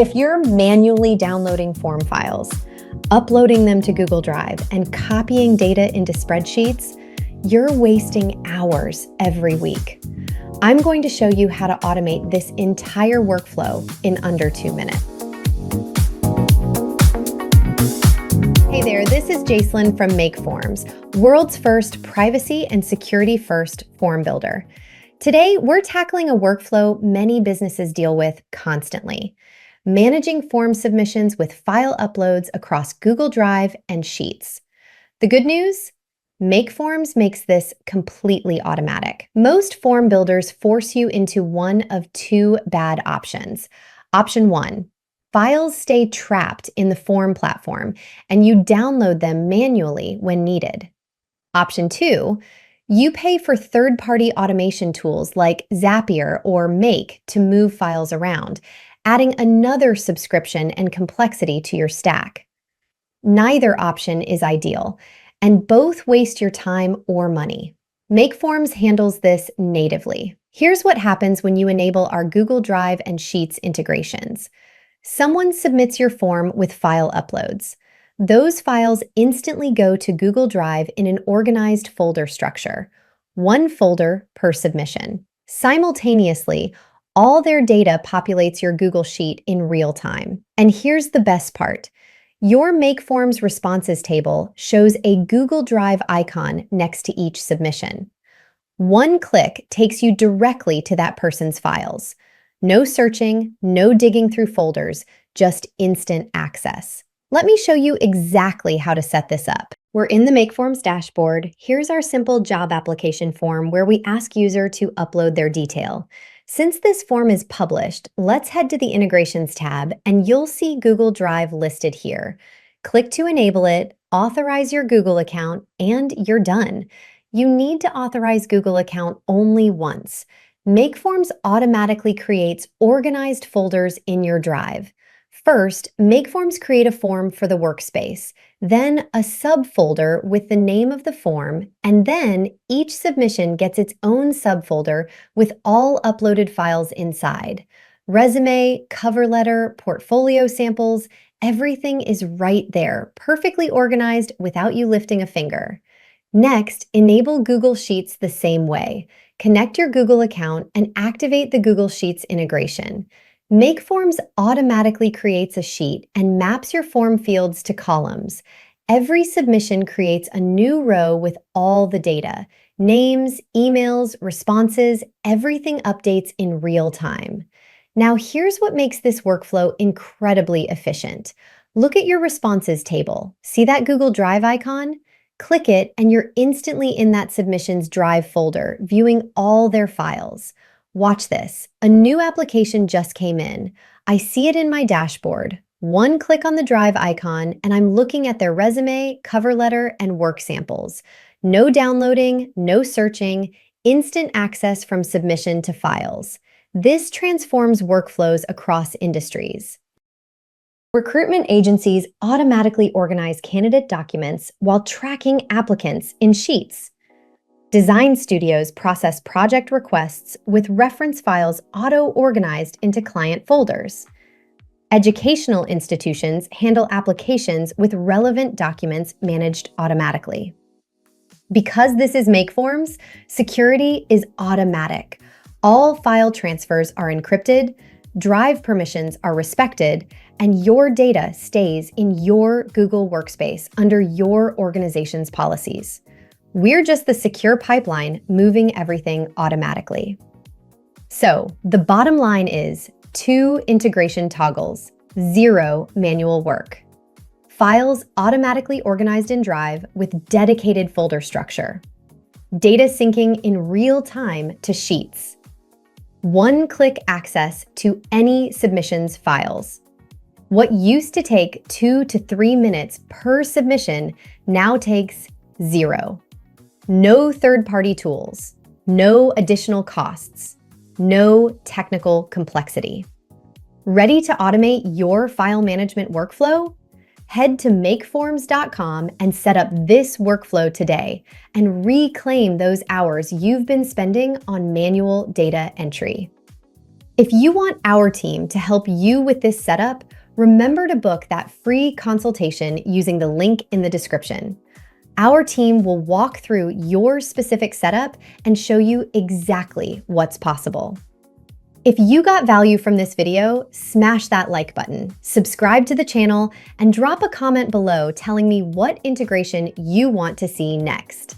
If you're manually downloading form files, uploading them to Google Drive, and copying data into spreadsheets, you're wasting hours every week. I'm going to show you how to automate this entire workflow in under 2 minutes. Hey there, this is Jacelyn from MakeForms, world's first privacy and security first form builder. Today, we're tackling a workflow many businesses deal with constantly: managing form submissions with file uploads across Google Drive and Sheets. The good news? MakeForms makes this completely automatic. Most form builders force you into one of two bad options. Option 1, files stay trapped in the form platform and you download them manually when needed. Option 2, you pay for third-party automation tools like Zapier or Make to move files around, adding another subscription and complexity to your stack. Neither option is ideal, and both waste your time or money. MakeForms handles this natively. Here's what happens when you enable our Google Drive and Sheets integrations. Someone submits your form with file uploads. Those files instantly go to Google Drive in an organized folder structure, one folder per submission. Simultaneously, all their data populates your Google Sheet in real time. And here's the best part. Your MakeForms responses table shows a Google Drive icon next to each submission. One click takes you directly to that person's files. No searching, no digging through folders, just instant access. Let me show you exactly how to set this up. We're in the MakeForms dashboard. Here's our simple job application form where we ask user to upload their detail. Since this form is published, let's head to the Integrations tab and you'll see Google Drive listed here. Click to enable it, authorize your Google account, and you're done. You need to authorize Google account only once. MakeForms automatically creates organized folders in your Drive. First, MakeForms create a form for the workspace, then a subfolder with the name of the form, and then each submission gets its own subfolder with all uploaded files inside. Resume, cover letter, portfolio samples, everything is right there, perfectly organized without you lifting a finger. Next, enable Google Sheets the same way. Connect your Google account and activate the Google Sheets integration. MakeForms automatically creates a sheet and maps your form fields to columns. Every submission creates a new row with all the data. Names, emails, responses, everything updates in real time. Now here's what makes this workflow incredibly efficient. Look at your responses table. See that Google Drive icon? Click it and you're instantly in that submission's Drive folder, viewing all their files. Watch this. A new application just came in. I see it in my dashboard. One click on the Drive icon and I'm looking at their resume, cover letter, and work samples. No downloading, no searching, instant access from submission to files. This transforms workflows across industries. Recruitment agencies automatically organize candidate documents while tracking applicants in Sheets. Design studios process project requests with reference files auto-organized into client folders. Educational institutions handle applications with relevant documents managed automatically. Because this is MakeForms, security is automatic. All file transfers are encrypted, Drive permissions are respected, and your data stays in your Google Workspace under your organization's policies. We're just the secure pipeline moving everything automatically. So the bottom line is 2 integration toggles, 0 manual work. Files automatically organized in Drive with dedicated folder structure. Data syncing in real time to Sheets. One-click access to any submission's files. What used to take 2 to 3 minutes per submission now takes 0. No third-party tools, no additional costs, no technical complexity. Ready to automate your file management workflow? Head to makeforms.com and set up this workflow today and reclaim those hours you've been spending on manual data entry. If you want our team to help you with this setup, remember to book that free consultation using the link in the description. Our team will walk through your specific setup and show you exactly what's possible. If you got value from this video, smash that like button, subscribe to the channel, and drop a comment below telling me what integration you want to see next.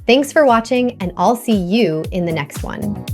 Thanks for watching, and I'll see you in the next one.